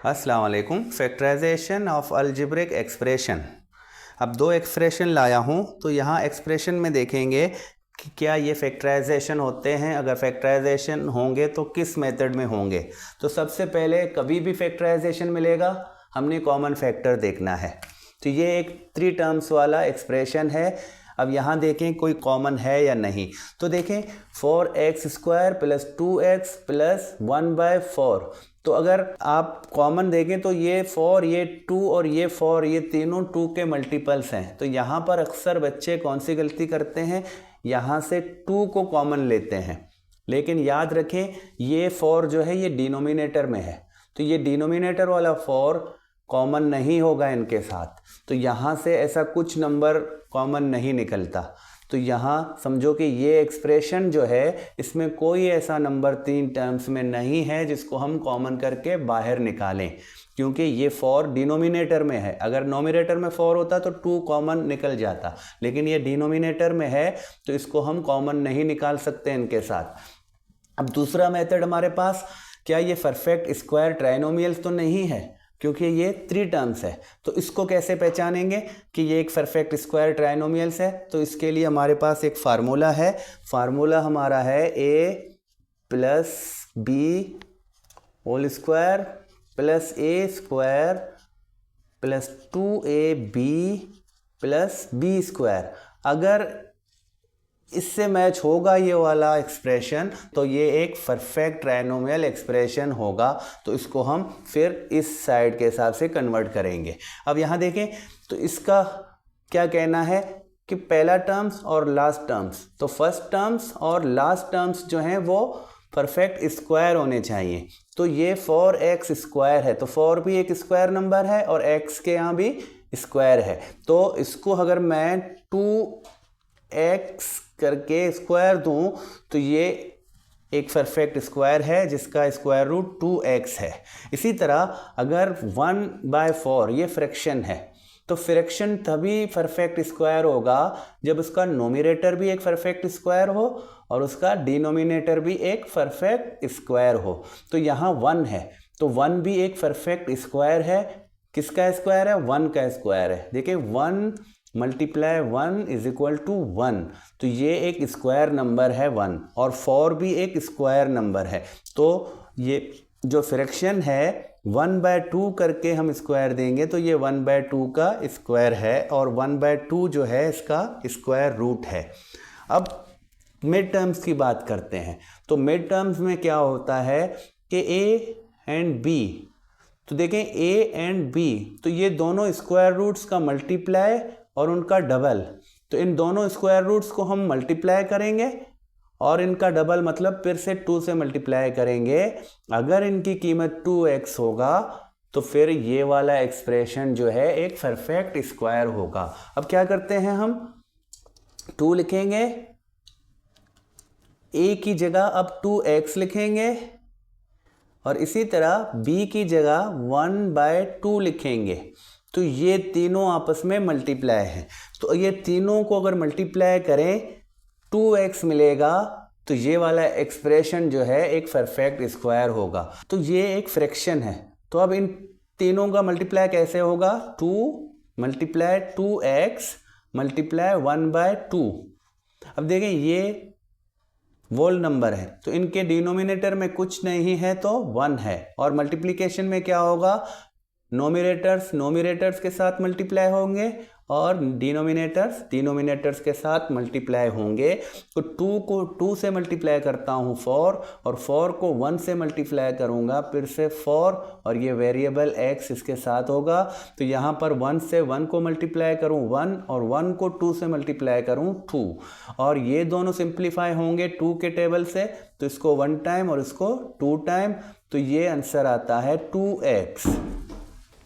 अस्सलाम वालेकुम। Factorization of algebraic expression. अब दो एक्सप्रेशन लाया हूँ, तो यहाँ एक्सप्रेशन में देखेंगे कि क्या ये फैक्टराइजेशन होते हैं, अगर फैक्टराइजेशन होंगे तो किस मेथड में होंगे। तो सबसे पहले कभी भी फैक्टराइजेशन मिलेगा हमने कॉमन फैक्टर देखना है। तो ये एक 3 टर्म्स वाला एक्सप्रेशन है। अब यहाँ देखें कोई कॉमन है या नहीं। तो देखें 4x² + 2x + 1/4। तो अगर आप कॉमन देखें तो ये 4, ये 2 और ये 4, ये तीनों 2 के मल्टीपल्स हैं। तो यहाँ पर अक्सर बच्चे कौन सी गलती करते हैं, यहाँ से 2 को कॉमन लेते हैं। लेकिन याद रखें ये 4 जो है ये डिनोमिनेटर में है, तो ये डिनोमिनेटर वाला 4 कॉमन नहीं होगा इनके साथ। तो यहाँ से ऐसा कुछ नंबर कॉमन नहीं निकलता। तो यहाँ समझो कि ये एक्सप्रेशन जो है इसमें कोई ऐसा नंबर 3 टर्म्स में नहीं है जिसको हम कॉमन करके बाहर निकालें, क्योंकि ये 4 डिनोमिनेटर में है। अगर नोमिनेटर में 4 होता तो 2 कॉमन निकल जाता, लेकिन ये डिनोमिनेटर में है तो इसको हम कॉमन नहीं निकाल सकते इनके साथ। अब दूसरा मेथड हमारे पास, क्या ये परफेक्ट स्क्वायर ट्राइनोमियल्स तो नहीं है, क्योंकि ये 3 टर्म्स है। तो इसको कैसे पहचानेंगे कि ये एक परफेक्ट स्क्वायर ट्राइनोमियल्स है। तो इसके लिए हमारे पास एक फार्मूला है। फार्मूला हमारा है a + b whole square + a² + 2ab + b²। अगर इससे मैच होगा ये वाला एक्सप्रेशन तो ये एक परफेक्ट ट्राइनोमियल एक्सप्रेशन होगा। तो इसको हम फिर इस साइड के हिसाब से कन्वर्ट करेंगे। अब यहाँ देखें तो इसका क्या कहना है कि पहला टर्म्स और लास्ट टर्म्स, तो फर्स्ट टर्म्स और लास्ट टर्म्स जो हैं वो परफेक्ट स्क्वायर होने चाहिए। तो ये 4x² है, तो 4 भी एक स्क्वायर नंबर है और x के यहाँ भी स्क्वायर है। तो इसको अगर मैं 2x करके स्क्वायर दूं तो ये एक परफेक्ट स्क्वायर है जिसका स्क्वायर रूट 2x है। इसी तरह अगर 1/4 ये फ्रैक्शन है, तो फ्रैक्शन तभी परफेक्ट स्क्वायर होगा जब उसका नोमिनेटर भी एक परफेक्ट स्क्वायर हो और उसका डिनोमिनेटर भी एक परफेक्ट स्क्वायर हो। तो यहाँ 1 है, तो 1 भी एक परफेक्ट स्क्वायर है। किसका स्क्वायर है? 1 का स्क्वायर है। देखिए 1 × 1 = 1, तो ये एक स्क्वायर नंबर है 1, और 4 भी एक स्क्वायर नंबर है। तो ये जो फ्रैक्शन है 1/2 करके हम स्क्वायर देंगे तो ये 1/2 का स्क्वायर है, और 1/2 जो है इसका स्क्वायर रूट है। अब मिड टर्म्स की बात करते हैं। तो मिड टर्म्स में क्या होता है कि a एंड b, तो देखें a एंड b, तो ये दोनों स्क्वायर रूट्स का मल्टीप्लाई और उनका डबल। तो इन दोनों स्क्वायर रूट्स को हम मल्टीप्लाई करेंगे और इनका डबल मतलब फिर से 2 से मल्टीप्लाई करेंगे। अगर इनकी कीमत 2x होगा तो फिर ये वाला एक्सप्रेशन जो है एक परफेक्ट स्क्वायर होगा। अब क्या करते हैं, हम 2 लिखेंगे, a की जगह अब 2x लिखेंगे और इसी तरह b की जगह 1/2 लिखेंगे। तो ये तीनों आपस में मल्टीप्लाई हैं। तो ये तीनों को अगर मल्टीप्लाई करें 2x मिलेगा, तो ये वाला एक्सप्रेशन जो है एक परफेक्ट स्क्वायर होगा। तो ये एक फ्रैक्शन है। तो अब इन तीनों का मल्टीप्लाई कैसे होगा? 2 × 2x × 1/2। अब देखें ये वोल नंबर है, तो इनके डिनोमिनेटर में कुछ नहीं है तो 1 है, और मल्टीप्लिकेशन में क्या होगा, नोमिनेटर्स के साथ मल्टीप्लाई होंगे और डिनोमिनेटर्स के साथ मल्टीप्लाई होंगे। तो 2 को 2 से मल्टीप्लाई करता हूँ 4, और 4 को 1 से मल्टीप्लाई करूँगा फिर से 4, और ये वेरिएबल x इसके साथ होगा। तो यहाँ पर 1 से 1 को मल्टीप्लाई करूँ 1, और 1 को 2 से मल्टीप्लाई करूँ 2, और ये दोनों सिंप्लीफाई होंगे 2 के टेबल से, तो इसको 1 टाइम और इसको 2 टाइम, तो ये आंसर आता है 2x।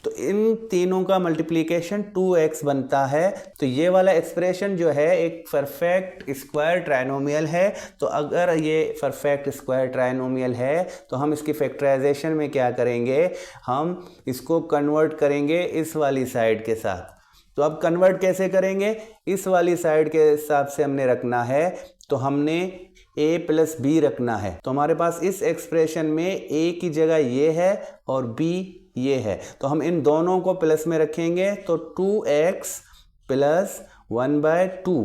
तो इन तीनों का मल्टीप्लिकेशन 2x बनता है। तो ये वाला एक्सप्रेशन जो है एक परफेक्ट स्क्वायर ट्राइनोमियल है। तो अगर ये परफेक्ट स्क्वायर ट्राइनोमियल है तो हम इसकी फैक्टराइजेशन में क्या करेंगे, हम इसको कन्वर्ट करेंगे इस वाली साइड के साथ। तो अब कन्वर्ट कैसे करेंगे, इस वाली साइड के हिसाब से हमने रखना है, तो हमने a + b रखना है। तो हमारे पास इस एक्सप्रेशन में a की जगह ये है और b ये है, तो हम इन दोनों को प्लस में रखेंगे तो 2x प्लस 1/2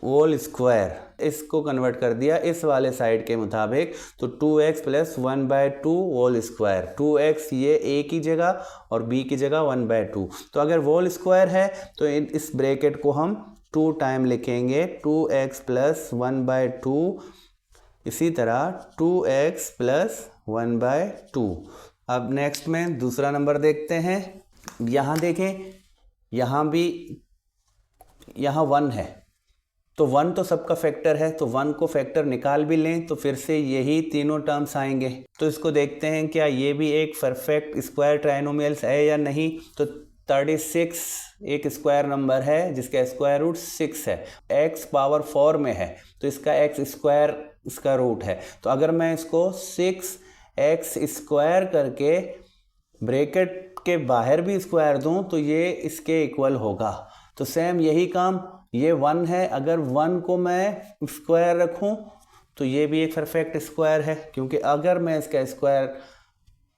होल स्क्वायर, इसको कन्वर्ट कर दिया इस वाले साइड के मुताबिक, तो 2x plus 1/2 whole square. 2x ये a की जगह और b की जगह 1/2, तो अगर होल स्क्वायर है तो इस ब्रैकेट को हम 2 टाइम लिखेंगे, 2x प्लस 1/2, इसी तरह 2x प्लस 1/2। अब नेक्स्ट में दूसरा नंबर देखते हैं। यहाँ देखें, यहाँ भी यहाँ 1 है, तो 1 तो सबका फैक्टर है, तो 1 को फैक्टर निकाल भी लें तो फिर से यही तीनों टर्म्स आएंगे। तो इसको देखते हैं क्या ये भी एक परफेक्ट स्क्वायर ट्राइनोमियल्स है या नहीं। तो 36 एक स्क्वायर नंबर है जिसका स्क्वायर रूट 6 है, x पावर 4 में है तो इसका x स्क्वायर इसका रूट है। तो अगर मैं इसको 6x स्क्वायर करके ब्रैकेट के बाहर भी स्क्वायर दूं तो ये इसके इक्वल होगा। तो सेम यही काम, ये 1 है, अगर 1 को मैं स्क्वायर रखूं तो ये भी एक परफेक्ट स्क्वायर है, क्योंकि अगर मैं इसका स्क्वायर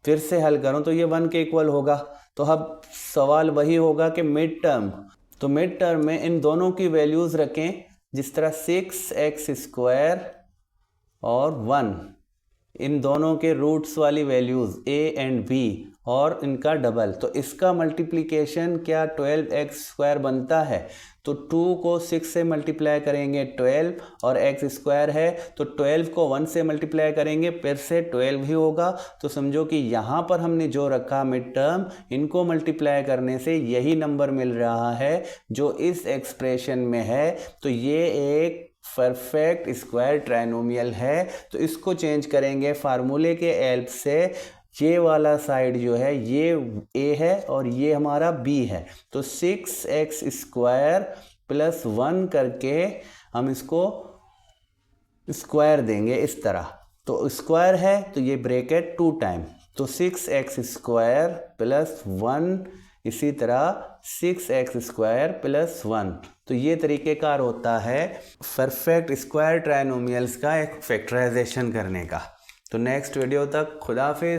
फिर से हल करूं तो ये 1 के इक्वल होगा। तो अब सवाल वही होगा कि मिड टर्म, तो मिड टर्म में इन दोनों की वैल्यूज़ रखें, जिस तरह 6x स्क्वायर और 1, इन दोनों के रूट्स वाली वैल्यूज़ a एंड b और इनका डबल, तो इसका मल्टीप्लिकेशन क्या 12x स्क्वायर बनता है। तो 2 को 6 से मल्टीप्लाई करेंगे 12 और x स्क्वायर है तो 12 को 1 से मल्टीप्लाई करेंगे फिर से 12 ही होगा। तो समझो कि यहाँ पर हमने जो रखा मिड टर्म, इनको मल्टीप्लाई करने से यही नंबर मिल रहा है जो इस एक्सप्रेशन में है। तो ये एक परफेक्ट स्क्वायर ट्राइनोमियल है। तो इसको चेंज करेंगे फार्मूले के हेल्प से, ये वाला साइड जो है ये a है और ये हमारा b है, तो 6x स्क्वायर प्लस 1 करके हम इसको स्क्वायर देंगे इस तरह। तो स्क्वायर है तो ये ब्रैकेट 2 टाइम, तो 6x स्क्वायर प्लस 1, इसी तरह 6x स्क्वायर प्लस 1। तो ये तरीक़ेकार होता है परफेक्ट स्क्वायर ट्राइनोमियल्स का एक फैक्टराइजेशन करने का। तो नेक्स्ट वीडियो तक खुदा हाफिज़।